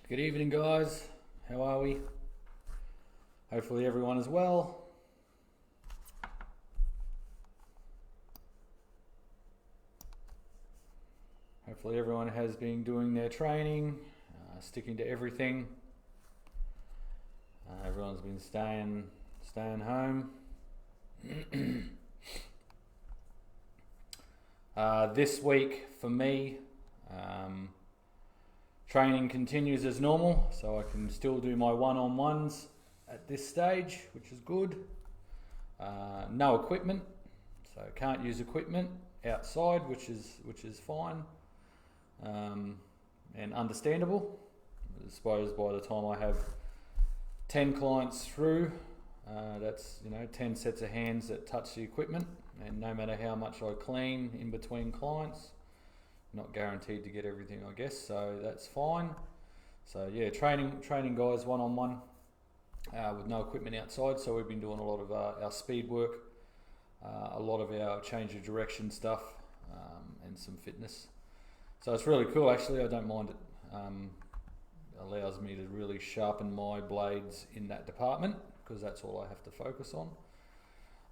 Good evening, guys. How are we? Hopefully everyone is well. Hopefully everyone has been doing their training, sticking to everything. Everyone's been staying home. This week for me, training continues as normal, so I can still do my one-on-ones at this stage, which is good. No equipment, so can't use equipment outside, which is fine and understandable. I suppose by the time I have 10 clients through, that's 10 sets of hands that touch the equipment, and no matter how much I clean in between clients, not guaranteed to get everything, I guess, so that's fine. So yeah, training guys one-on-one with no equipment outside. So we've been doing a lot of our speed work, a lot of our change of direction stuff, and some fitness. So it's really cool, actually. I don't mind it. Allows me to really sharpen my blades in that department, because that's all I have to focus on.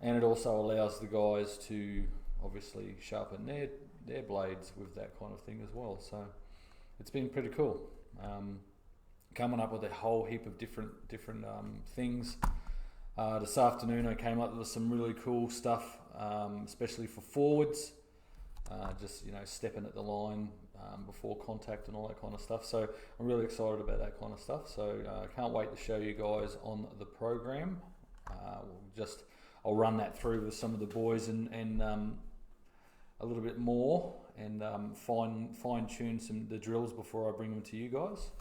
And it also allows the guys to obviously sharpen their blades with that kind of thing as well. So it's been pretty cool. Coming up with a whole heap of different things. This afternoon I came up with some really cool stuff, especially for forwards. Just stepping at the line before contact and all that kind of stuff. So I'm really excited about that kind of stuff. So I can't wait to show you guys on the program. I'll run that through with some of the boys and a little bit more, and fine tune the drills before I bring them to you guys.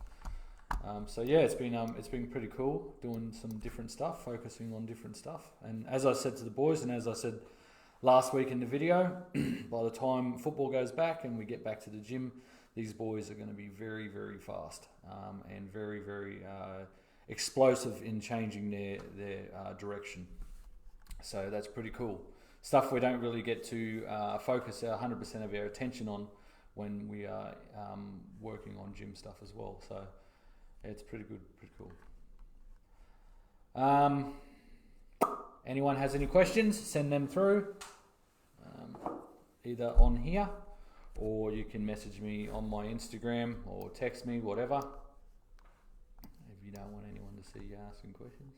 So yeah, it's been pretty cool doing some different stuff, focusing on different stuff. And as I said to the boys, and as I said last week in the video, by the time football goes back and we get back to the gym, these boys are going to be very, very fast and very, very explosive in changing their direction. So that's pretty cool. Stuff we don't really get to focus 100% of our attention on when we are working on gym stuff as well. So yeah, it's pretty good, pretty cool. Anyone has any questions, send them through, either on here, or you can message me on my Instagram or text me, whatever, if you don't want anyone to see you asking questions.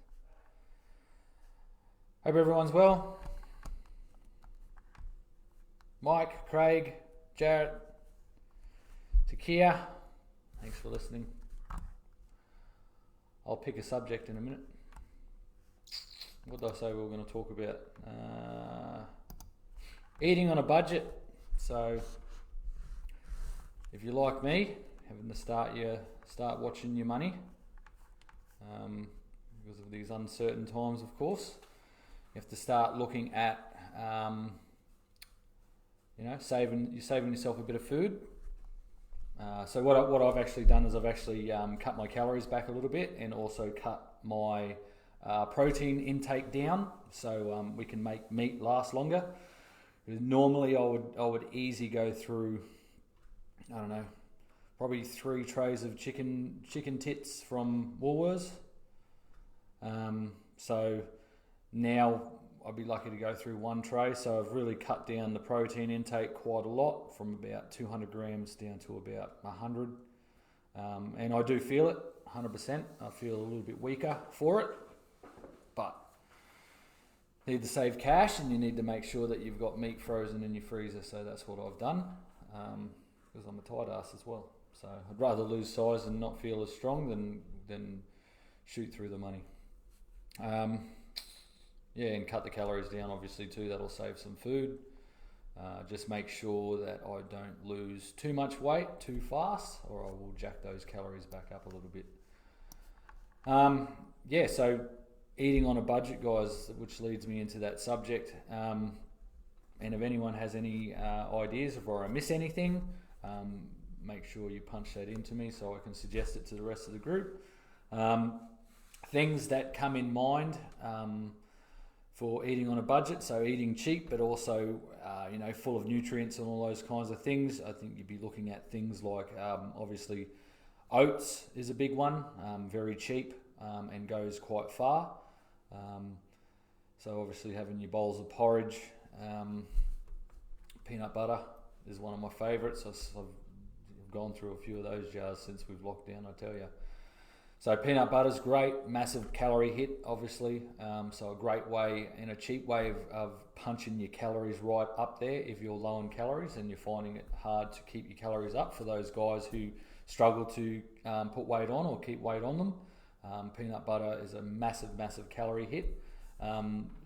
Hope everyone's well. Mike, Craig, Jarrett, Takia, thanks for listening. I'll pick a subject in a minute. What did I say we were going to talk about? Eating on a budget. So if you're like me, having to start watching your money, because of these uncertain times, of course, you have to start looking at saving yourself a bit of food. So what I've actually done is I've actually cut my calories back a little bit, and also cut my protein intake down, so we can make meat last longer. Normally I would easy go through, I don't know, probably 3 trays of chicken tits from Woolworths. So now I'd be lucky to go through 1 tray. So I've really cut down the protein intake quite a lot, from about 200 grams down to about 100. And I do feel it 100%. I feel a little bit weaker for it, but need to save cash, and you need to make sure that you've got meat frozen in your freezer. So that's what I've done, because I'm a tight ass as well. So I'd rather lose size and not feel as strong than shoot through the money. Yeah, and cut the calories down obviously too. That'll save some food. Just make sure that I don't lose too much weight too fast, or I will jack those calories back up a little bit. Yeah, so eating on a budget, guys, which leads me into that subject. And if anyone has any ideas, if I miss anything, make sure you punch that into me so I can suggest it to the rest of the group. Things that come in mind for eating on a budget, so eating cheap but also full of nutrients and all those kinds of things. I think you'd be looking at things like obviously Oats is a big one, very cheap and goes quite far. So obviously having your bowls of porridge, peanut butter is one of my favourites. I've gone through a few of those jars since we've locked down, I tell you. So peanut butter's great, massive calorie hit, obviously. So a great way and a cheap way of punching your calories right up there if you're low in calories and you're finding it hard to keep your calories up. For those guys who struggle to put weight on or keep weight on them, peanut butter is a massive, massive calorie hit.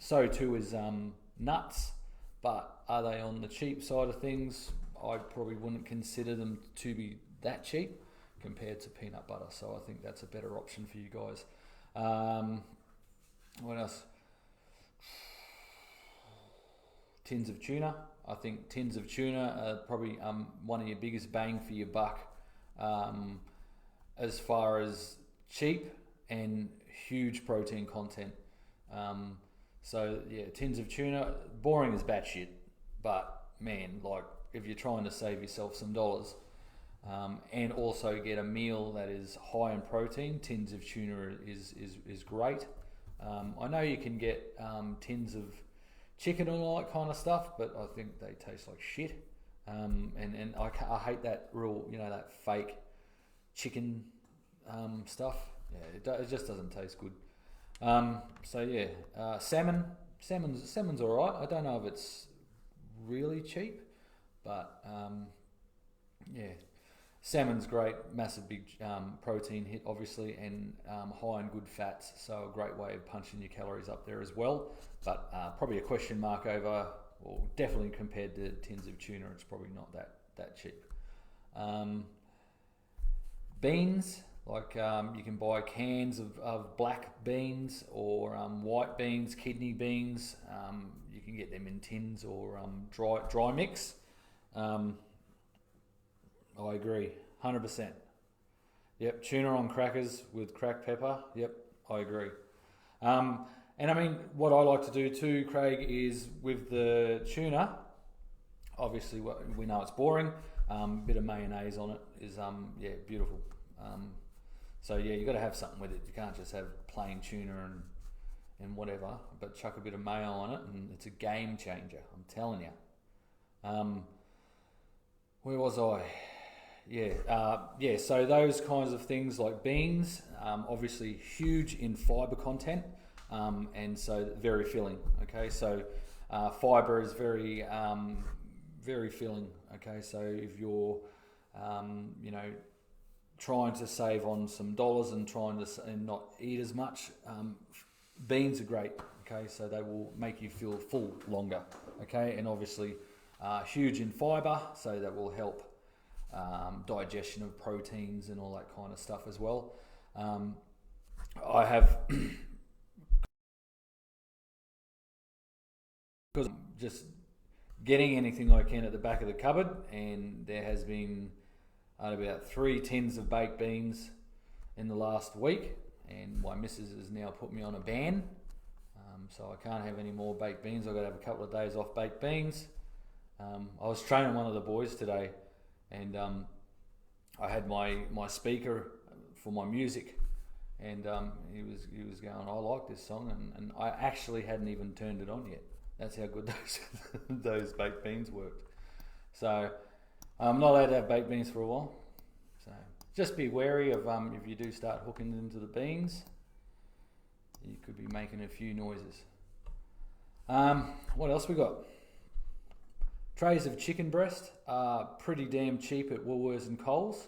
So too is nuts, but are they on the cheap side of things? I probably wouldn't consider them to be that cheap compared to peanut butter, so I think that's a better option for you guys. What else? Tins of tuna. I think tins of tuna are probably one of your biggest bang for your buck as far as cheap and huge protein content. So yeah, tins of tuna, boring as batshit, but man, like if you're trying to save yourself some dollars, and also get a meal that is high in protein, tins of tuna is great. I know you can get tins of chicken and all that kind of stuff, but I think they taste like shit. And I hate that real, that fake chicken stuff. Yeah, it just doesn't taste good. So yeah, salmon's all right. I don't know if it's really cheap, but yeah. Salmon's great, massive big protein hit obviously, and high in good fats, so a great way of punching your calories up there as well, but probably a question mark over, or definitely compared to tins of tuna, it's probably not that cheap. Beans, like you can buy cans of black beans or white beans, kidney beans, you can get them in tins or dry mix. I agree, 100%. Yep, tuna on crackers with cracked pepper. Yep, I agree. And I mean, what I like to do too, Craig, is with the tuna, obviously we know it's boring, bit of mayonnaise on it is, yeah, beautiful. So yeah, you got to have something with it. You can't just have plain tuna and whatever, but chuck a bit of mayo on it and it's a game changer, I'm telling you. Where was I? Yeah, so those kinds of things like beans, obviously huge in fibre content, and so very filling. Okay, so fibre is very, very filling. Okay, so if you're, trying to save on some dollars and and not eat as much, beans are great. Okay, so they will make you feel full longer. Okay, and obviously huge in fibre, so that will help digestion of proteins and all that kind of stuff as well. I have because just getting anything I can at the back of the cupboard, and there has been about 3 tins of baked beans in the last week, and my missus has now put me on a ban, so I can't have any more baked beans. I've got to have a couple of days off baked beans. I was training one of the boys today, and I had my speaker for my music, and he was going, I like this song, and I actually hadn't even turned it on yet. That's how good those baked beans worked. So I'm not allowed to have baked beans for a while. So just be wary of if you do start hooking into the beans, you could be making a few noises. What else we got? Trays of chicken breast are pretty damn cheap at Woolworths and Coles.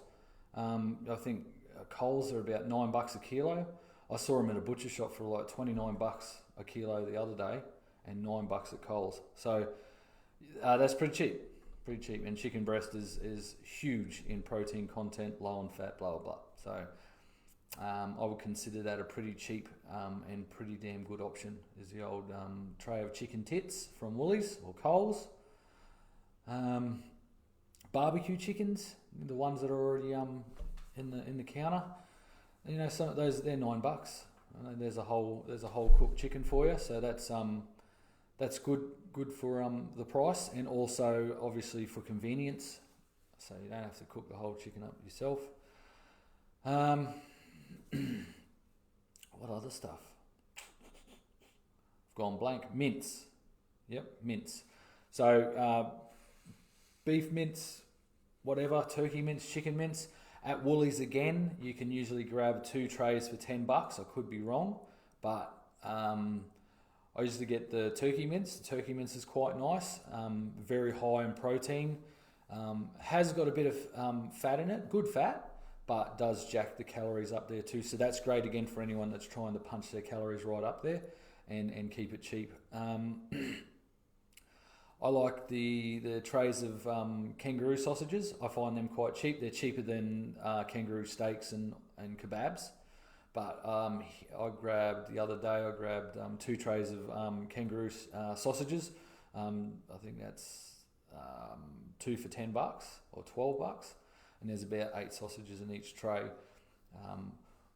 I think Coles are about $9 a kilo. I saw them at a butcher shop for like $29 a kilo the other day, and $9 at Coles. So that's pretty cheap. Pretty cheap. And chicken breast is huge in protein content, low in fat, blah, blah, blah. So I would consider that a pretty cheap and pretty damn good option, is the old tray of chicken tits from Woolies or Coles. Barbecue chickens, the ones that are already in the counter, some of those, they're $9. There's a whole cooked chicken for you, so that's good for the price, and also obviously for convenience, so you don't have to cook the whole chicken up yourself. Um, what other stuff? I've gone blank. Mince. Yep, mince. So beef mince, whatever, turkey mince, chicken mince. At Woolies again, you can usually grab 2 trays for $10. I could be wrong, but I usually get the turkey mince. The turkey mince is quite nice, very high in protein. Has got a bit of fat in it, good fat, but does jack the calories up there too. So that's great again for anyone that's trying to punch their calories right up there and keep it cheap. I like the trays of kangaroo sausages. I find them quite cheap. They're cheaper than kangaroo steaks and kebabs. But the other day I grabbed 2 trays of kangaroo sausages. I think that's 2 for $10 or $12, and there's about 8 sausages in each tray.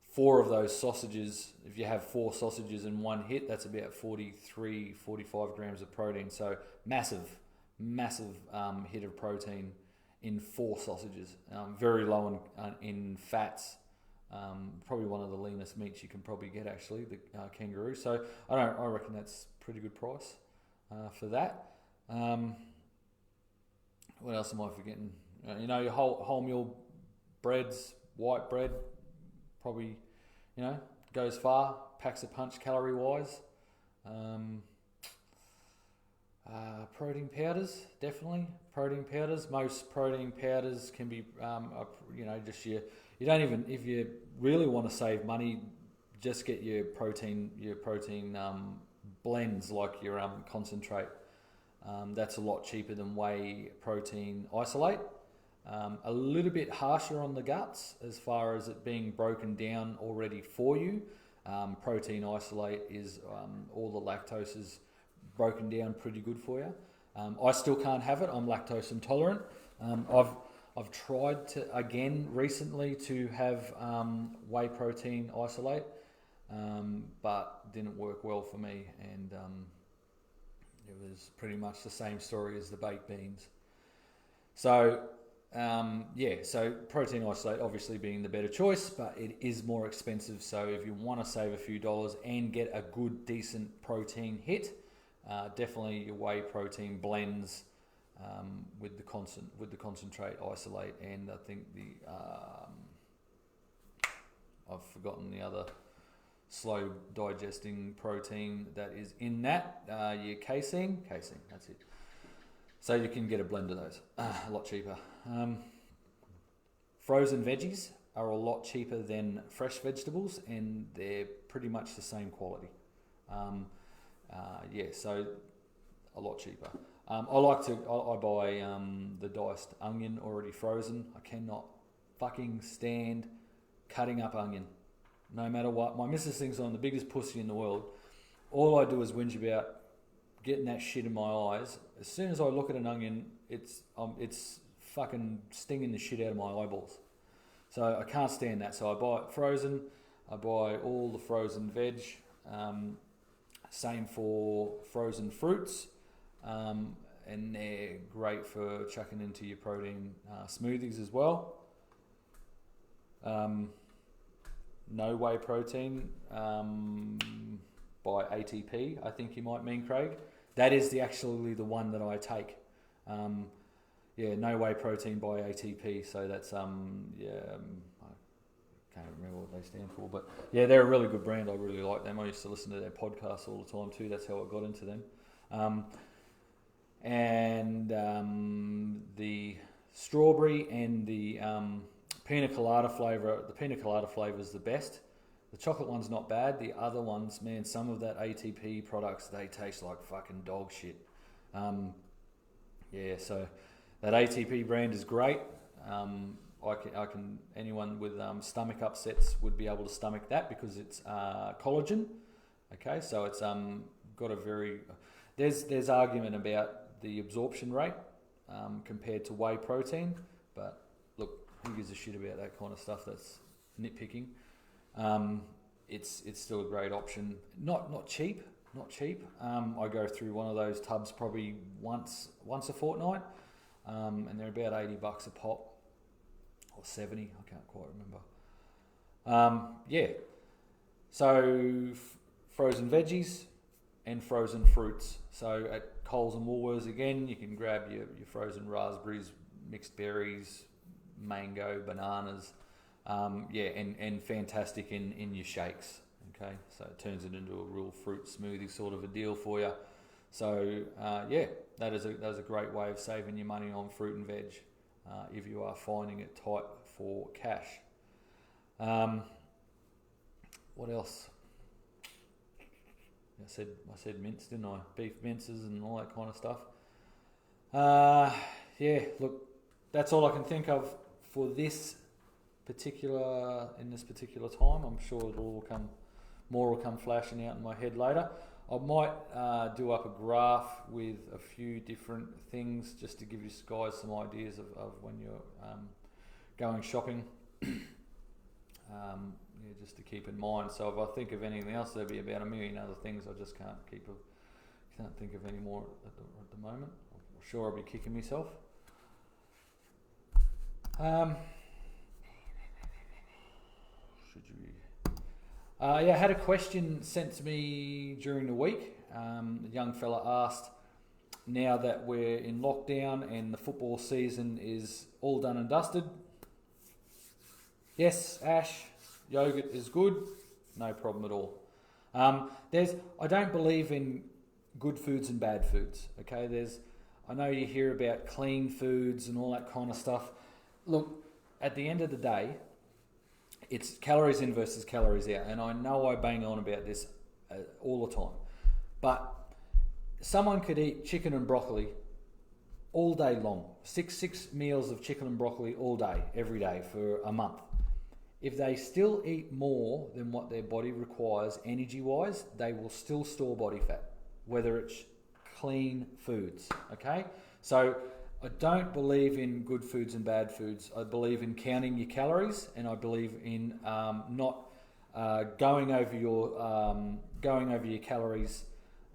4 of those sausages, if you have 4 sausages in one hit, that's about 43, 45 grams of protein. So massive hit of protein in 4 sausages. Very low in fats. Probably one of the leanest meats you can probably get, actually, the kangaroo. So I reckon that's a pretty good price for that. What else am I forgetting? Your wholemeal breads, white bread, probably, goes far, packs a punch calorie wise. Protein powders, definitely. Protein powders. Most protein powders can be, just you don't even, if you really want to save money, just get your protein blends, like your concentrate. That's a lot cheaper than whey protein isolate. A little bit harsher on the guts as far as it being broken down already for you. Protein isolate is all the lactose is broken down pretty good for you. I still can't have it. I'm lactose intolerant. I've tried to again recently to have whey protein isolate, but didn't work well for me, and it was pretty much the same story as the baked beans. So so protein isolate obviously being the better choice, but it is more expensive. So if you want to save a few dollars and get a good, decent protein hit, definitely your whey protein blends with the concentrate isolate, and I think I've forgotten the other slow digesting protein that is in that. Your casein, that's it. So you can get a blend of those, a lot cheaper. Frozen veggies are a lot cheaper than fresh vegetables, and they're pretty much the same quality. So a lot cheaper. I buy the diced onion already frozen. I cannot fucking stand cutting up onion, no matter what. My missus thinks I'm the biggest pussy in the world. All I do is whinge about getting that shit in my eyes. As soon as I look at an onion, it's fucking stinging the shit out of my eyeballs. So I can't stand that. So I buy it frozen. I buy all the frozen veg. Same for frozen fruits. And they're great for chucking into your protein smoothies as well. No whey protein by ATP, I think you might mean, Craig. That is actually the one that I take. No whey protein by ATP. So that's I can't remember what they stand for, but yeah, they're a really good brand. I really like them. I used to listen to their podcasts all the time too. That's how I got into them. The strawberry and the pina colada flavour. The pina colada flavour is the best. The chocolate one's not bad. The other ones, man, some of that ATP products, they taste like fucking dog shit. So that ATP brand is great. I can anyone with stomach upsets would be able to stomach that because it's collagen. Okay, so it's got a very there's argument about the absorption rate compared to whey protein, but look, who gives a shit about that kind of stuff? That's nitpicking. It's still a great option. Not cheap. I go through one of those tubs probably once a fortnight, and they're about $80 a pop, or 70. I can't quite remember. Yeah. So frozen veggies and frozen fruits. So at Coles and Woolworths again, you can grab your frozen raspberries, mixed berries, mango, bananas. And fantastic in your shakes. Okay, so it turns it into a real fruit smoothie sort of a deal for you. So that is a great way of saving your money on fruit and veg if you are finding it tight for cash. What else? I said mince, didn't I? Beef minces and all that kind of stuff. Look, that's all I can think of for this particular time. I'm sure more will come flashing out in my head later. I might do up a graph with a few different things just to give you guys some ideas of when you're going shopping. Just to keep in mind. So if I think of anything else, there'll be about a million other things. I just can't think of any more at the moment. I'm sure I'll be kicking myself. I had a question sent to me during the week. A young fella asked, now that we're in lockdown and the football season is all done and dusted, yes, Ash, yogurt is good, no problem at all. I don't believe in good foods and bad foods. Okay, I know you hear about clean foods and all that kind of stuff. Look, at the end of the day, it's calories in versus calories out, and I know I bang on about this all the time, but someone could eat chicken and broccoli all day long, six meals of chicken and broccoli all day, every day for a month. If they still eat more than what their body requires energy-wise, they will still store body fat, whether it's clean foods, okay? So I don't believe in good foods and bad foods. I believe in counting your calories, and I believe in not going over your calories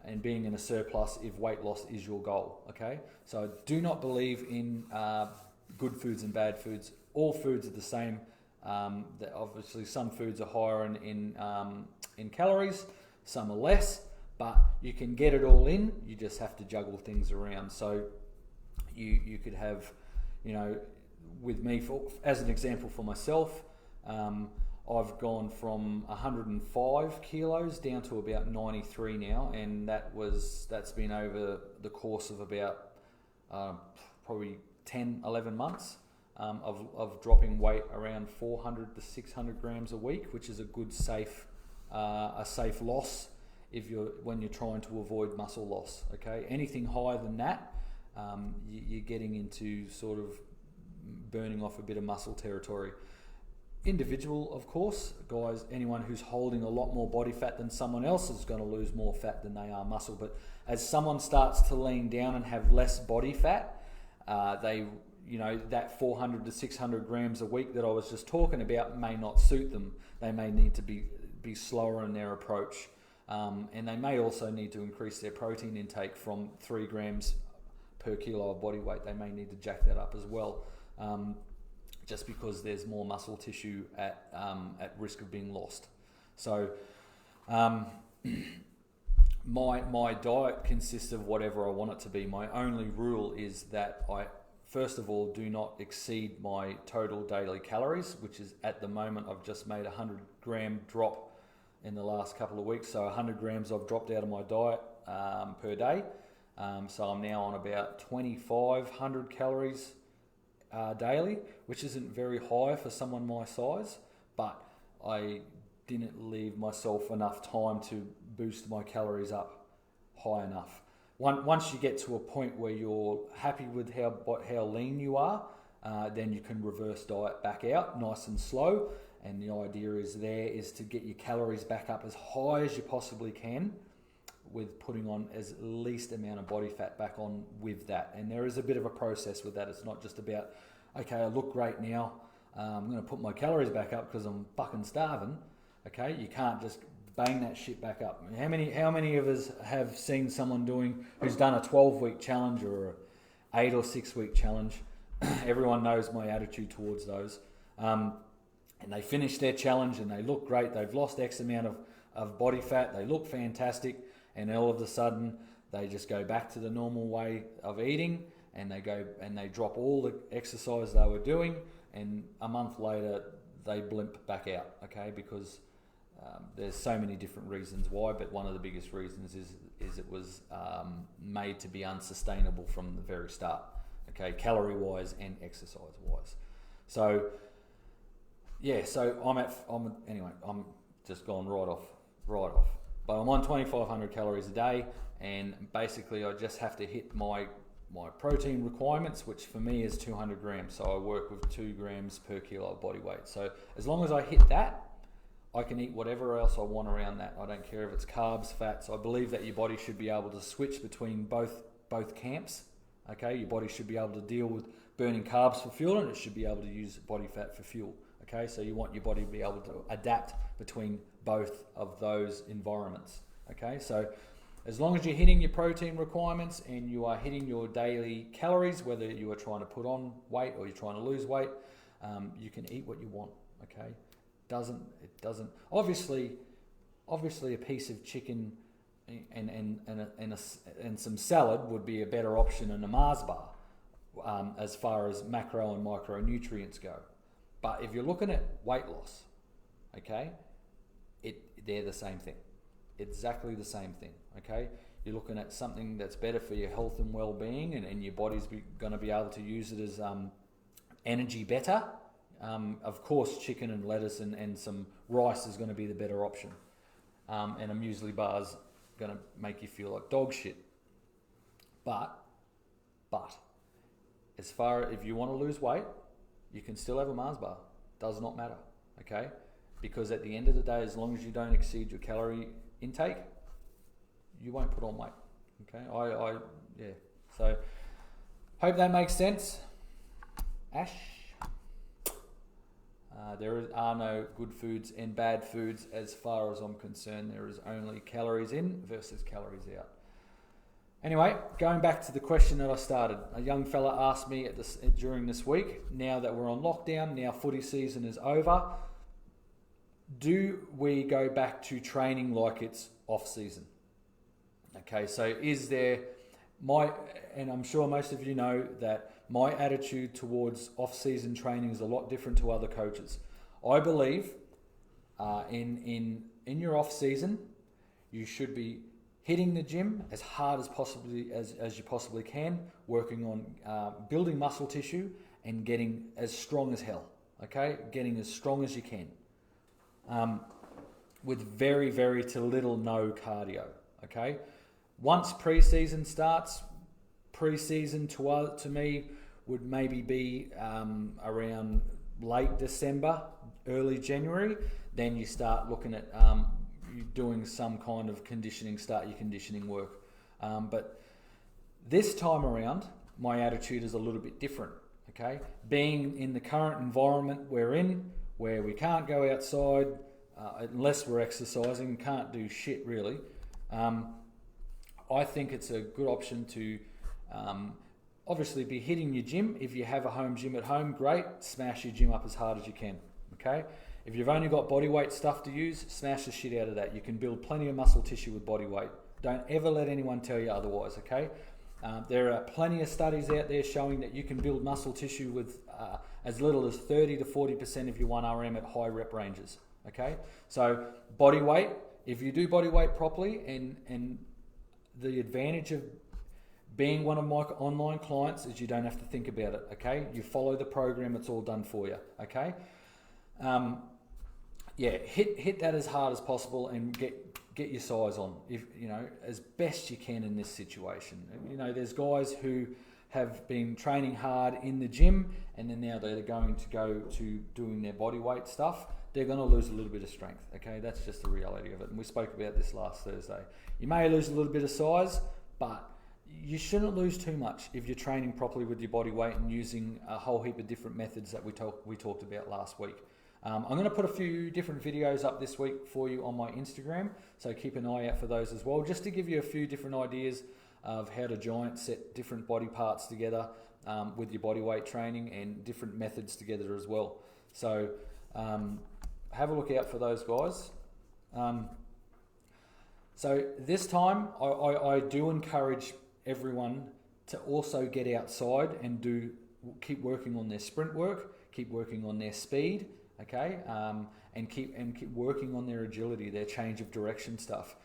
and being in a surplus if weight loss is your goal, okay? So I do not believe in good foods and bad foods. All foods are the same. Obviously, some foods are higher in calories, some are less, but you can get it all in. You just have to juggle things around. So you could have, with me, as an example for myself, I've gone from 105 kilos down to about 93 now, and that's been over the course of about probably 10, 11 months. Of dropping weight around 400 to 600 grams a week, which is a good safe loss when you're trying to avoid muscle loss. Okay, anything higher than that, you're getting into sort of burning off a bit of muscle territory. Individual, of course, guys. Anyone who's holding a lot more body fat than someone else is going to lose more fat than they are muscle. But as someone starts to lean down and have less body fat, that 400 to 600 grams a week that I was just talking about may not suit them. They may need to be slower in their approach. And they may also need to increase their protein intake from 3 grams per kilo of body weight. They may need to jack that up as well, just because there's more muscle tissue at risk of being lost. So my diet consists of whatever I want it to be. My only rule is that I, first of all, do not exceed my total daily calories, which is at the moment I've just made a 100 gram drop in the last couple of weeks. So 100 grams I've dropped out of my diet per day. So I'm now on about 2,500 calories daily, which isn't very high for someone my size, but I didn't leave myself enough time to boost my calories up high enough. Once you get to a point where you're happy with how lean you are, then you can reverse diet back out nice and slow. And the idea is to get your calories back up as high as you possibly can, with putting on as least amount of body fat back on with that. And there is a bit of a process with that. It's not just about, okay, I look great now, I'm going to put my calories back up because I'm fucking starving. Okay, you can't just bang that shit back up. How many of us have seen someone who's done a 12-week challenge or a 8 or 6 week challenge? Everyone knows my attitude towards those. and they finish their challenge and they look great. They've lost X amount of body fat. They look fantastic, and all of a sudden they just go back to the normal way of eating, and they drop all the exercise they were doing, and a month later they blimp back out. Okay, because there's so many different reasons why, but one of the biggest reasons is it was made to be unsustainable from the very start. Okay, calorie wise and exercise wise. So yeah, so I'm just gone right off. But I'm on 2,500 calories a day, and basically I just have to hit my protein requirements, which for me is 200 grams. So I work with 2 grams per kilo of body weight. So as long as I hit that, I can eat whatever else I want around that. I don't care if it's carbs, fats. I believe that your body should be able to switch between both camps. Okay, your body should be able to deal with burning carbs for fuel, and it should be able to use body fat for fuel. Okay, so you want your body to be able to adapt between both of those environments. Okay, so as long as you're hitting your protein requirements and you are hitting your daily calories, whether you are trying to put on weight or you're trying to lose weight, you can eat what you want. Okay, it doesn't obviously a piece of chicken and some salad would be a better option than a Mars bar as far as macro and micronutrients go. But if you're looking at weight loss, okay, they're the same thing. Exactly the same thing, okay? You're looking at something that's better for your health and well-being, and your body's going to be able to use it as energy better. Of course, chicken and lettuce and some rice is going to be the better option. And a muesli bar is going to make you feel like dog shit. But, as far if you want to lose weight, you can still have a Mars bar. Does not matter, okay? Because at the end of the day, as long as you don't exceed your calorie intake, you won't put on weight, okay? Yeah. So, hope that makes sense. Ash? There are no good foods and bad foods as far as I'm concerned. There is only calories in versus calories out. Anyway, going back to the question that I started, a young fella asked me during this week, now that we're on lockdown, now footy season is over, do we go back to training like it's off season? Okay, so is there and I'm sure most of you know that my attitude towards off-season training is a lot different to other coaches. I believe in your off-season, you should be hitting the gym as hard as you possibly can, working on building muscle tissue and getting as strong as hell. Okay, getting as strong as you can, with very, very to little no cardio. Okay, once pre-season starts, pre-season to me would maybe be around late December, early January. Then you start looking at doing some kind of conditioning, start your conditioning work. But this time around, my attitude is a little bit different. Okay, being in the current environment we're in, where we can't go outside unless we're exercising, can't do shit really. I think it's a good option to obviously be hitting your gym. If you have a home gym at home, great, smash your gym up as hard as you can. Okay, if you've only got body weight stuff to use, smash the shit out of that. You can build plenty of muscle tissue with body weight. Don't ever let anyone tell you otherwise. Okay, there are plenty of studies out there showing that you can build muscle tissue with as little as 30 to 40% of your 1RM at high rep ranges. Okay, so body weight, if you do body weight properly, and the advantage of being one of my online clients is you don't have to think about it. Okay, you follow the program, it's all done for you. Okay, hit that as hard as possible and get your size on, if as best you can in this situation. There's guys who have been training hard in the gym, and then now they're going to go to doing their body weight stuff. They're going to lose a little bit of strength. Okay, that's just the reality of it. And we spoke about this last Thursday. You may lose a little bit of size, but you shouldn't lose too much if you're training properly with your body weight and using a whole heap of different methods that we talked about last week. I'm going to put a few different videos up this week for you on my Instagram, so keep an eye out for those as well, just to give you a few different ideas of how to giant set different body parts together with your body weight training, and different methods together as well. So have a look out for those guys. So this time, I do encourage everyone to also get outside and keep working on their sprint work, keep working on their speed, okay, and keep working on their agility, their change of direction stuff.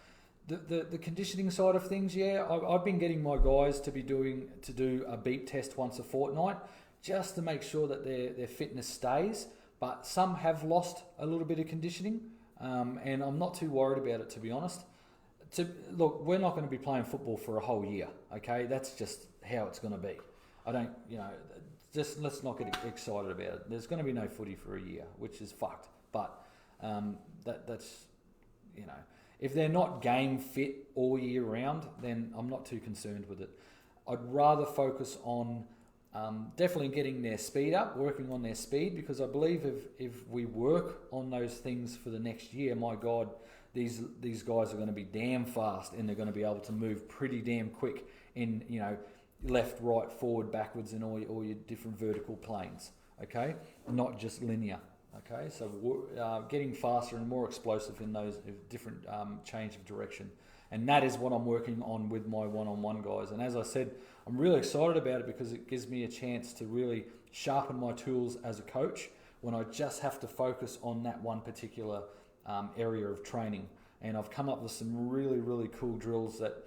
The conditioning side of things, I've been getting my guys to do a beep test once a fortnight, just to make sure that their fitness stays. But some have lost a little bit of conditioning, and I'm not too worried about it, to be honest. Look, we're not going to be playing football for a whole year, okay? That's just how it's going to be. I don't, just let's not get excited about it. There's going to be no footy for a year, which is fucked. But that's, if they're not game fit all year round, then I'm not too concerned with it. I'd rather focus on definitely getting their speed up, working on their speed, because I believe if we work on those things for the next year, my God, these guys are going to be damn fast, and they're going to be able to move pretty damn quick in, left, right, forward, backwards, and all your different vertical planes, okay? Not just linear, okay? So getting faster and more explosive in those different change of direction. And that is what I'm working on with my one-on-one guys. And as I said, I'm really excited about it because it gives me a chance to really sharpen my tools as a coach when I just have to focus on that one particular area of training. And I've come up with some really, really cool drills that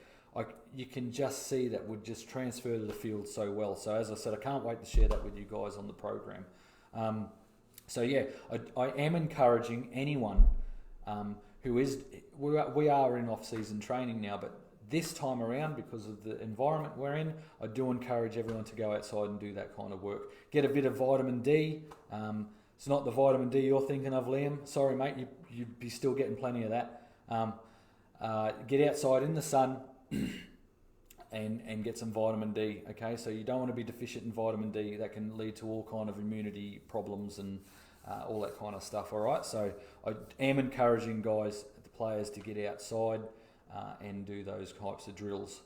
you can just see that would just transfer to the field so well. So as I said, I can't wait to share that with you guys on the program. I am encouraging anyone who is, we are in off-season training now, but this time around, because of the environment we're in, I do encourage everyone to go outside and do that kind of work. Get a bit of vitamin D. It's not the vitamin D you're thinking of, Liam. Sorry, mate, you'd be still getting plenty of that. Get outside in the sun and get some vitamin D, okay? So you don't want to be deficient in vitamin D. That can lead to all kind of immunity problems and all that kind of stuff, all right? So I am encouraging guys, the players, to get outside and do those types of drills.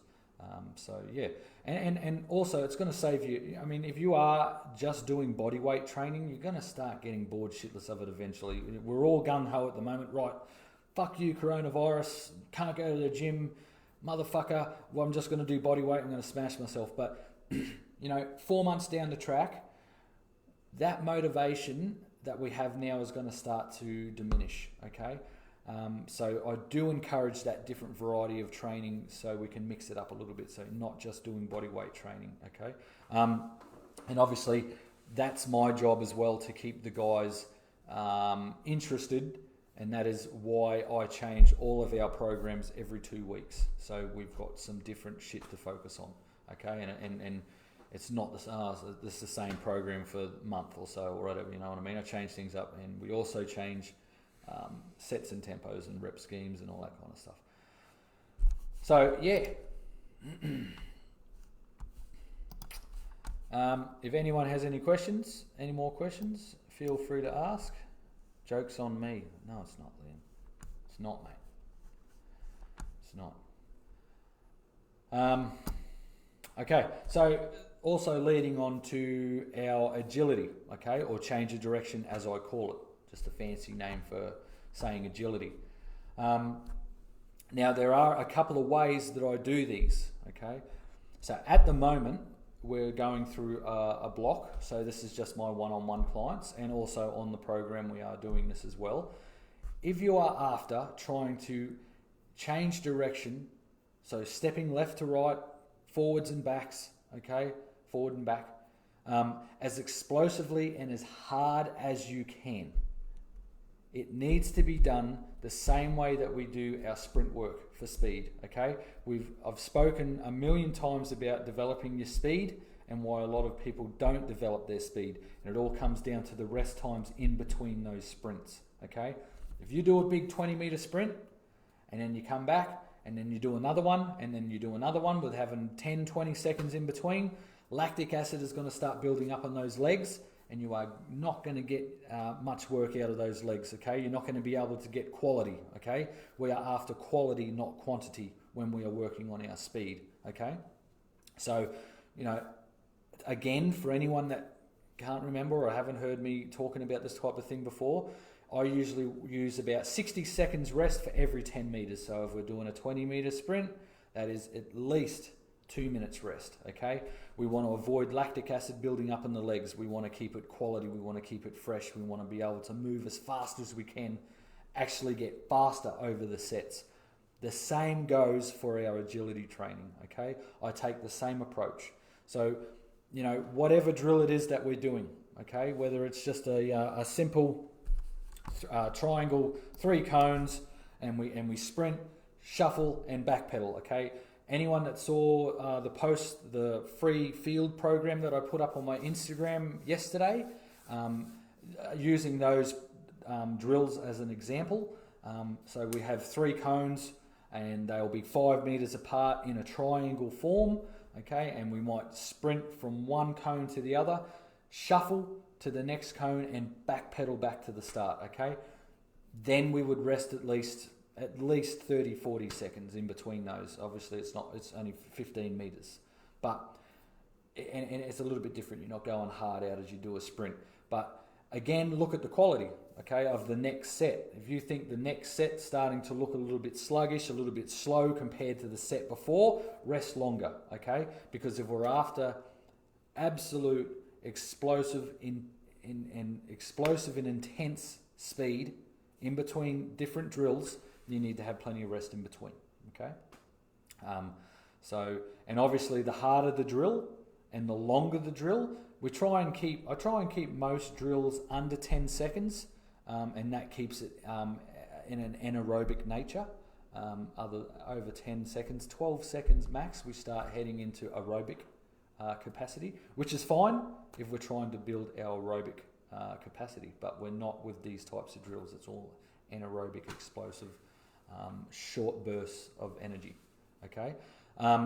And also it's going to save you. I mean, if you are just doing body weight training, you're going to start getting bored shitless of it eventually. We're all gung-ho at the moment, right? Fuck you, coronavirus, can't go to the gym, motherfucker, well, I'm just going to do body weight, I'm going to smash myself. But, 4 months down the track, that motivation that we have now is going to start to diminish, okay? So I do encourage that different variety of training so we can mix it up a little bit, so not just doing body weight training, okay? And obviously that's my job as well, to keep the guys interested, and that is why I change all of our programs every 2 weeks. So we've got some different shit to focus on, okay? And it's not the same program for a month or so or whatever, you know what I mean? I change things up, and we also change sets and tempos and rep schemes and all that kind of stuff. So yeah, if anyone has any more questions, feel free to ask. Joke's on me. No, it's not, Liam. It's not, mate. It's not. Okay, so also leading on to our agility, okay, or change of direction as I call it. Just a fancy name for saying agility. Now there are a couple of ways that I do these, okay? So at the moment, we're going through a block. So this is just my one-on-one clients, and also on the program we are doing this as well. If you are after trying to change direction, so stepping left to right, forwards and backs, okay, forward and back, as explosively and as hard as you can. It needs to be done the same way that we do our sprint work for speed, okay? I've spoken a million times about developing your speed and why a lot of people don't develop their speed. And it all comes down to the rest times in between those sprints, okay? If you do a big 20-meter sprint and then you come back and then you do another one and then you do another one with having 10, 20 seconds in between, lactic acid is going to start building up on those legs, and you are not going to get much work out of those legs, okay? You're not going to be able to get quality, okay? We are after quality, not quantity, when we are working on our speed, okay? So, again, for anyone that can't remember or haven't heard me talking about this type of thing before, I usually use about 60 seconds rest for every 10 meters. So if we're doing a 20 meter sprint, that is at least 2 minutes rest, okay? We want to avoid lactic acid building up in the legs. We want to keep it quality. We want to keep it fresh. We want to be able to move as fast as we can, actually get faster over the sets. The same goes for our agility training, okay? I take the same approach. So, you know, whatever drill it is that we're doing, okay? Whether it's just a simple triangle, 3 cones, and we sprint, shuffle, and backpedal, okay? Anyone that saw the free field program that I put up on my Instagram yesterday, using those drills as an example. So we have 3 cones, and they'll be 5 meters apart in a triangle form, okay? And we might sprint from one cone to the other, shuffle to the next cone, and backpedal back to the start, okay? Then we would rest at least 30-40 seconds in between those. Obviously it's only 15 meters, but and it's a little bit different. You're not going hard out as you do a sprint, but again, look at the quality, okay, of the next set. If you think the next set's starting to look a little bit sluggish, a little bit slow compared to the set before, rest longer, okay? Because if we're after absolute explosive and intense speed in between different drills, you need to have plenty of rest in between, okay? And obviously the harder the drill and the longer the drill, I try and keep most drills under 10 seconds, and that keeps it in an anaerobic nature. Over 10 seconds, 12 seconds max, we start heading into aerobic capacity, which is fine if we're trying to build our aerobic capacity, but we're not with these types of drills. It's all anaerobic, explosive, short bursts of energy, okay?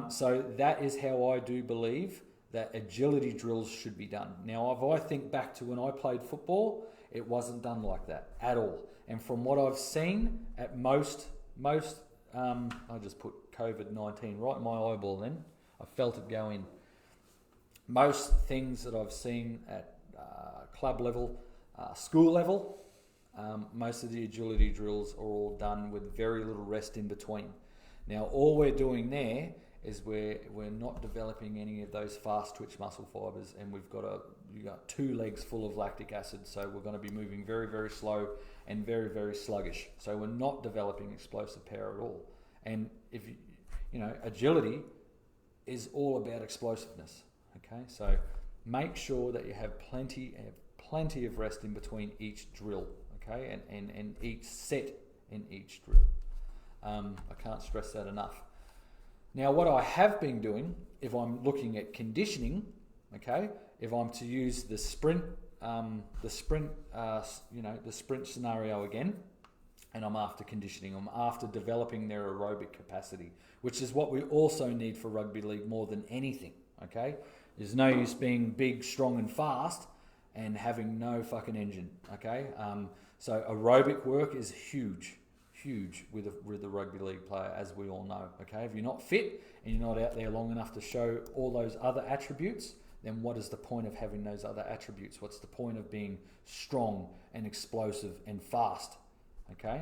So that is how I do believe that agility drills should be done. Now, if I think back to when I played football, it wasn't done like that at all. And from what I've seen at most, I just put COVID-19 right in my eyeball then. I felt it go in. Most things that I've seen at club level, school level, most of the agility drills are all done with very little rest in between. Now, all we're doing there is we're not developing any of those fast twitch muscle fibers, and you got 2 legs full of lactic acid, so we're going to be moving very, very slow and very, very sluggish. So we're not developing explosive power at all. And if agility is all about explosiveness. Okay, so make sure that you have plenty of rest in between each drill. Okay, and each set in each drill. I can't stress that enough. Now, what I have been doing, if I'm looking at conditioning, okay, if I'm to use the sprint scenario again, and I'm after conditioning, I'm after developing their aerobic capacity, which is what we also need for rugby league more than anything, okay? There's no use being big, strong and fast and having no fucking engine, okay? So aerobic work is huge with a rugby league player, as we all know, okay? If you're not fit and you're not out there long enough to show all those other attributes, then what is the point of having those other attributes? What's the point of being strong and explosive and fast, okay?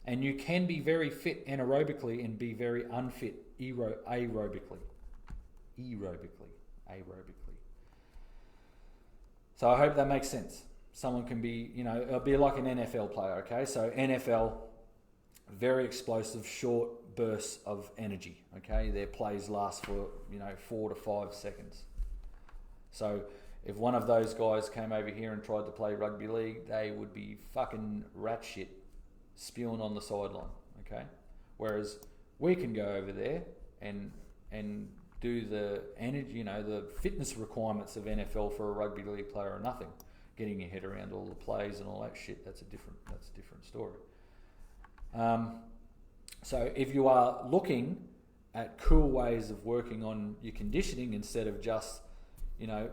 And you can be very fit anaerobically and be very unfit aerobically. So I hope that makes sense. Someone can be, it'll be like an NFL player, okay? So NFL, very explosive, short bursts of energy, okay? Their plays last for, 4 to 5 seconds. So if one of those guys came over here and tried to play rugby league, they would be fucking rat shit spewing on the sideline, okay? Whereas we can go over there and do the energy, the fitness requirements of NFL for a rugby league player or nothing. Getting your head around all the plays and all that shit, that's a different story. So if you are looking at cool ways of working on your conditioning instead of just,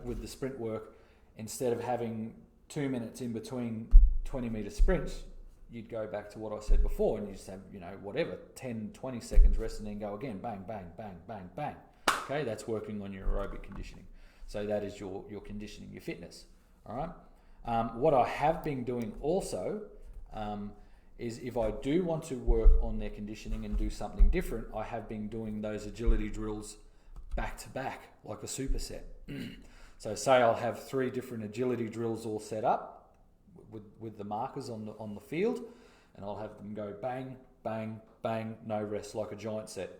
with the sprint work, instead of having 2 minutes in between 20-meter sprints, you'd go back to what I said before and you just have, 10, 20 seconds rest and then go again, bang, bang, bang, bang, bang. Okay, that's working on your aerobic conditioning. So that is your conditioning, your fitness. All right. What I have been doing also is if I do want to work on their conditioning and do something different, I have been doing those agility drills back to back, like a superset. So say I'll have 3 different agility drills all set up with the markers on the field, and I'll have them go bang, bang, bang, no rest, like a giant set.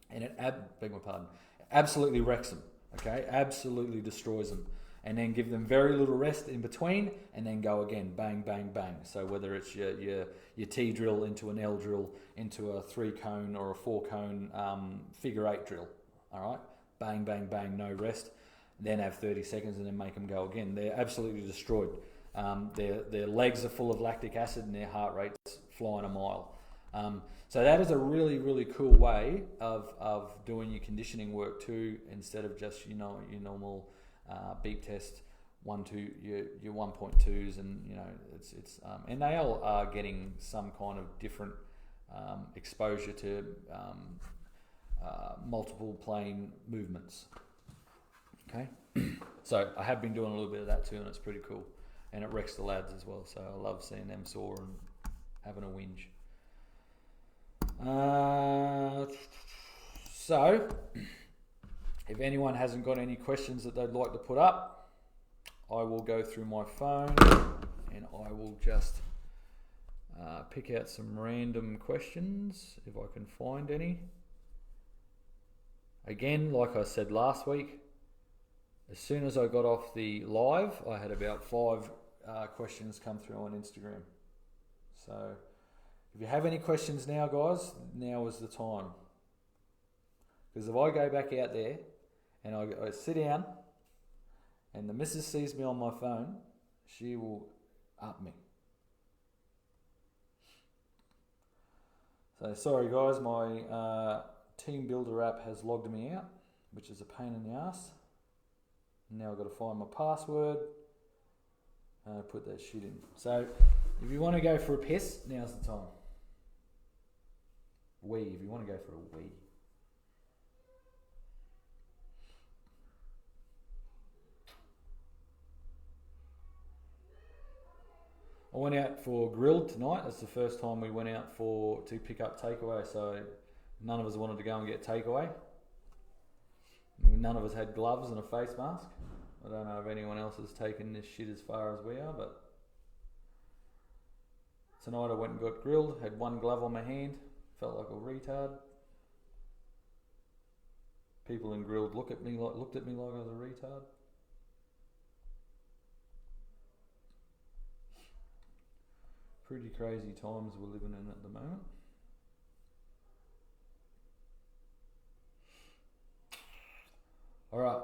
And it, beg my pardon, absolutely wrecks them, okay? Absolutely destroys them. And then give them very little rest in between, and then go again, bang, bang, bang. So whether it's your T drill into an L drill, into a 3-cone or a 4-cone figure 8 drill, all right? Bang, bang, bang, no rest. Then have 30 seconds and then make them go again. They're absolutely destroyed. Their legs are full of lactic acid and their heart rate's flying a mile. So that is a really, really cool way of doing your conditioning work too, instead of just your normal beep test 1, 2, your 1.2s, and it's and they all are getting some kind of different exposure to multiple plane movements. Okay, so I have been doing a little bit of that too, and it's pretty cool, and it wrecks the lads as well. So I love seeing them sore and having a whinge. So if anyone hasn't got any questions that they'd like to put up, I will go through my phone and I will just pick out some random questions if I can find any. Again, like I said last week, as soon as I got off the live, I had about 5 questions come through on Instagram. So if you have any questions now, guys, now is the time. Because if I go back out there and I sit down and the missus sees me on my phone, she will up me. So sorry guys, my Team Builder app has logged me out, which is a pain in the ass. Now I've got to find my password and put that shit in. So if you want to go for a piss, now's the time. If you want to go for a wee. I went out for grilled tonight. That's the first time we went out to pick up takeaway, so none of us wanted to go and get takeaway. None of us had gloves and a face mask. I don't know if anyone else has taken this shit as far as we are, but tonight I went and got grilled, had 1 glove on my hand, felt like a retard. People in grilled looked at me like I was a retard. Pretty crazy times we're living in at the moment. All right.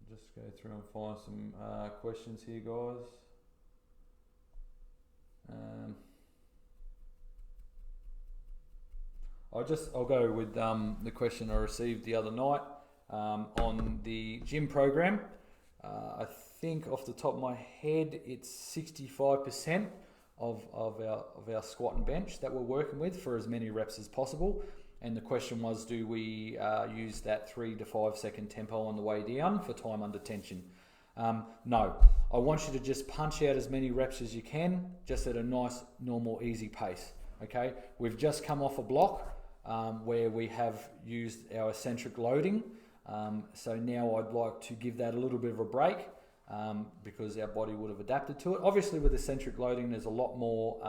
Just go through and find some questions here, guys. I'll go with the question I received the other night on the gym program. I think off the top of my head, it's 65% of our squat and bench that we're working with for as many reps as possible. And the question was, do we use that 3 to 5 second tempo on the way down for time under tension? No, I want you to just punch out as many reps as you can, just at a nice, normal, easy pace. Okay, we've just come off a block where we have used our eccentric loading. So now I'd like to give that a little bit of a break because our body would have adapted to it. Obviously, with eccentric loading, there's a lot more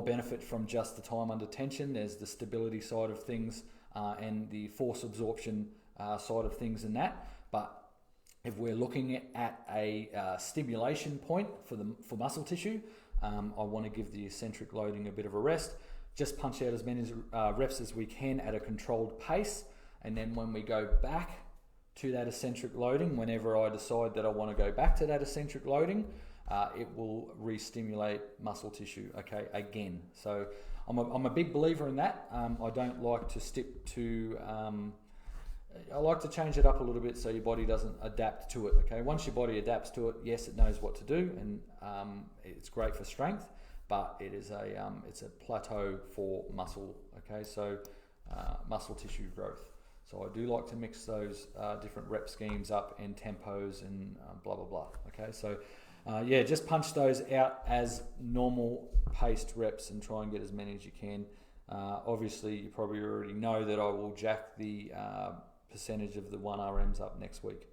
benefit from just the time under tension. There's the stability side of things and the force absorption side of things in that. But if we're looking at a stimulation point for muscle tissue, I want to give the eccentric loading a bit of a rest. Just punch out as many reps as we can at a controlled pace. And then when we go back to that eccentric loading, whenever I decide that I want to go back to that eccentric loading, it will re-stimulate muscle tissue, okay, again. So I'm a big believer in that. I don't like to stick to... I like to change it up a little bit so your body doesn't adapt to it, okay? Once your body adapts to it, yes, it knows what to do, and it's great for strength. but it is it's a plateau for muscle. Okay, so muscle tissue growth. So I do like to mix those different rep schemes up and tempos and blah blah blah. Okay, so just punch those out as normal paced reps and try and get as many as you can. Obviously, you probably already know that I will jack the percentage of the 1RMs up next week.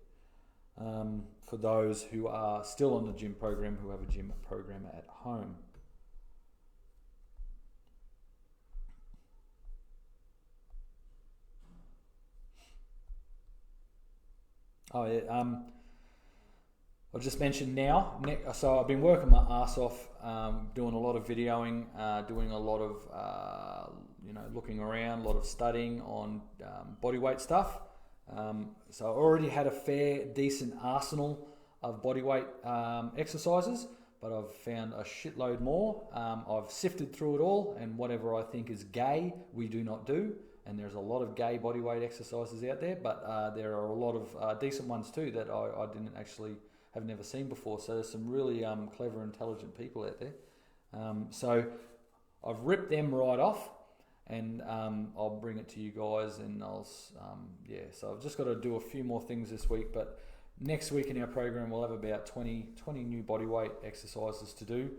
For those who are still on the gym program, who have a gym program at home. Oh yeah, I'll just mention now. So I've been working my ass off, doing a lot of videoing, doing a lot of looking around, a lot of studying on bodyweight stuff. So I already had a fair, decent arsenal of bodyweight exercises, but I've found a shitload more. I've sifted through it all, and whatever I think is gay, we do not do. And there's a lot of gay bodyweight exercises out there, but there are a lot of decent ones too that I didn't actually have never seen before. So there's some really clever, intelligent people out there. So I've ripped them right off, and I'll bring it to you guys, and so I've just got to do a few more things this week, but next week in our program we'll have about 20 new bodyweight exercises to do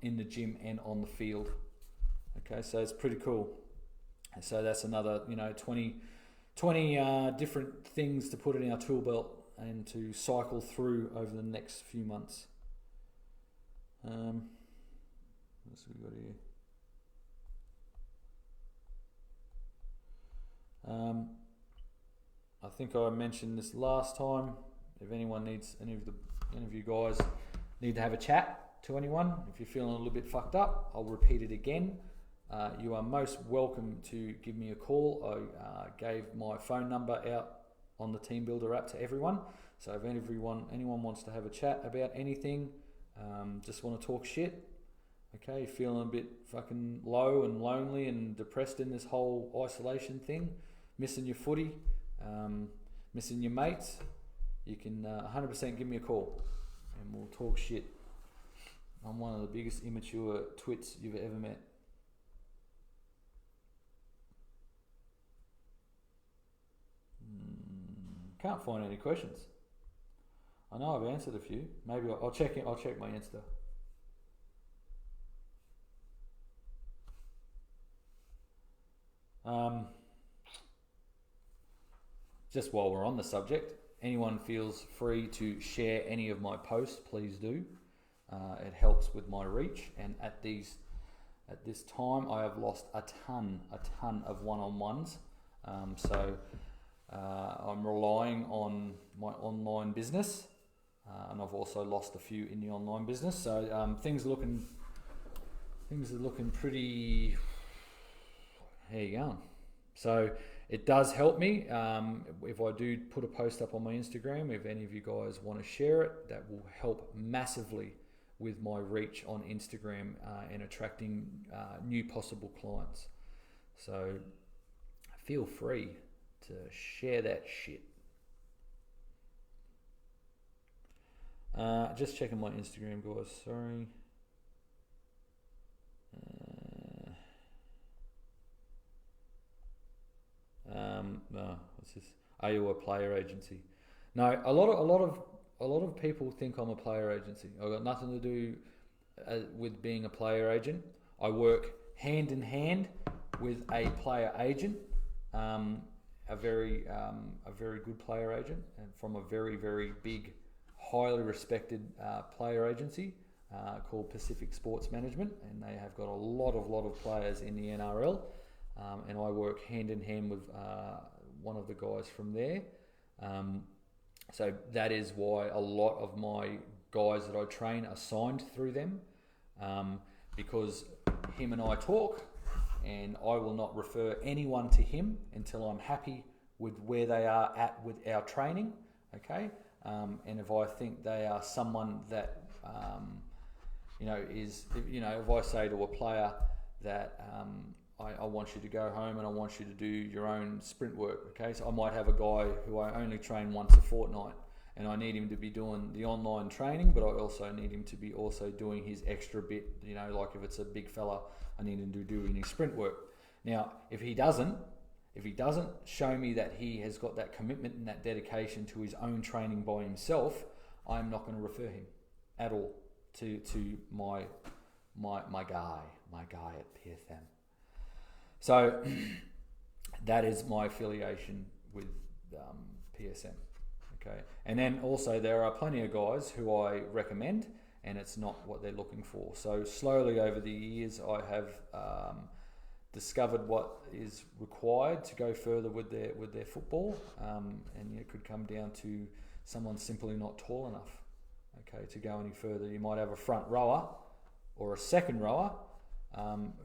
in the gym and on the field. Okay, so it's pretty cool. So that's another 20 different things to put in our tool belt and to cycle through over the next few months. What else have we got here? I think I mentioned this last time. If anyone needs, any of you guys need to have a chat to anyone, if you're feeling a little bit fucked up, I'll repeat it again. You are most welcome to give me a call. I gave my phone number out on the Team Builder app to everyone. So if anyone wants to have a chat about anything, just want to talk shit, okay, feeling a bit fucking low and lonely and depressed in this whole isolation thing, missing your footy, missing your mates, you can 100% give me a call and we'll talk shit. I'm one of the biggest immature twits you've ever met. Can't find any questions. I know I've answered a few. Maybe I'll check my Insta. Just while we're on the subject, anyone feels free to share any of my posts, please do. It helps with my reach, and at this time I have lost a ton of one-on-ones. So I'm relying on my online business, and I've also lost a few in the online business. So things are looking pretty. How you going? So it does help me if I do put a post up on my Instagram. If any of you guys want to share it, that will help massively with my reach on Instagram and attracting new possible clients. So feel free to share that shit. Just checking my Instagram, guys. Sorry. No, what's this? Are you a player agency? No, a lot of people think I'm a player agency. I've got nothing to do with being a player agent. I work hand in hand with a player agent, a very good player agent, and from a very, very big, highly respected player agency called Pacific Sports Management, and they have got a lot of players in the NRL, and I work hand in hand with one of the guys from there. So that is why a lot of my guys that I train are signed through them, because him and I talk, and I will not refer anyone to him until I'm happy with where they are at with our training, okay? And if I think they are someone that, if I say to a player that I want you to go home and I want you to do your own sprint work, okay? So I might have a guy who I only train once a fortnight, and I need him to be doing the online training, but I also need him to be also doing his extra bit, like if it's a big fella, I need him to do his sprint work. Now, if he doesn't show me that he has got that commitment and that dedication to his own training by himself, I'm not going to refer him at all to my guy at PSM. So that is my affiliation with PSM. Okay, and then also there are plenty of guys who I recommend, and it's not what they're looking for. So slowly over the years, I have discovered what is required to go further with their football, and it could come down to someone simply not tall enough. Okay, to go any further, you might have a front rower or a second rower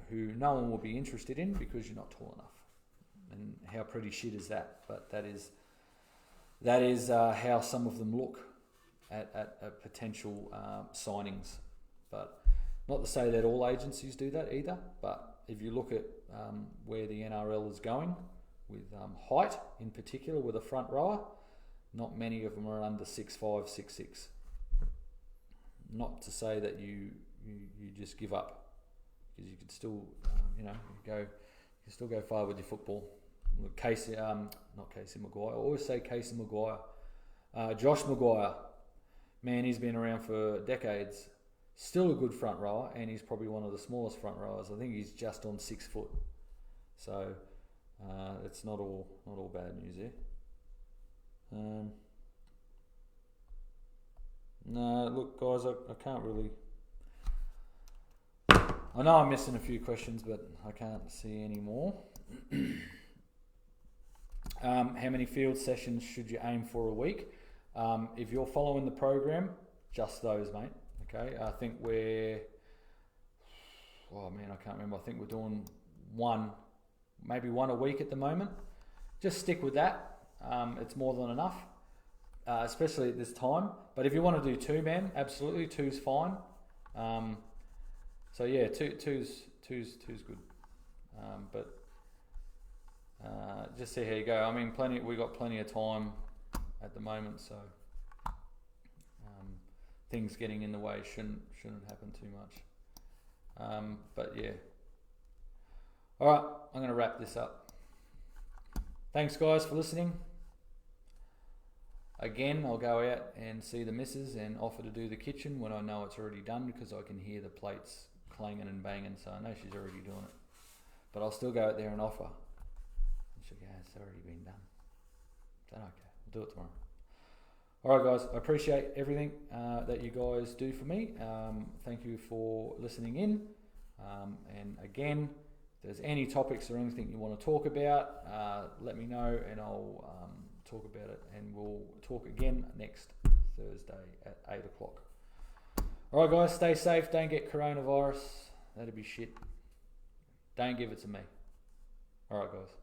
who no one will be interested in because you're not tall enough. And how pretty shit is that? But that is how some of them look at potential signings. But not to say that all agencies do that either. But if you look at where the NRL is going with height in particular with a front rower, not many of them are under 6'5", 6'6". Not to say that you just give up, because you could still you can still go far with your football. Not Casey Maguire. I always say Casey Maguire. Josh Maguire, man, he's been around for decades. Still a good front rower, and he's probably one of the smallest front rowers. I think he's just on 6 foot. So it's not all bad news there. No, look, guys, I can't really. I know I'm missing a few questions, but I can't see any more. How many field sessions should you aim for a week? If you're following the program, just those, mate. Okay, I think I can't remember. I think we're doing maybe one a week at the moment. Just stick with that. It's more than enough, especially at this time. But if you want to do 2, man, absolutely, 2's fine. So yeah, two's good. But just see how you go. I mean, we got plenty of time at the moment, so things getting in the way shouldn't happen too much. But yeah. All right, I'm going to wrap this up. Thanks, guys, for listening. Again, I'll go out and see the missus and offer to do the kitchen when I know it's already done, because I can hear the plates clanging and banging, so I know she's already doing it. But I'll still go out there and offer. And she'll go, it's already been done. So, okay, we'll do it tomorrow. All right, guys, I appreciate everything that you guys do for me. Thank you for listening in. And again, if there's any topics or anything you want to talk about, let me know, and I'll talk about it. And we'll talk again next Thursday at 8 o'clock. All right, guys, stay safe. Don't get coronavirus. That'd be shit. Don't give it to me. All right, guys.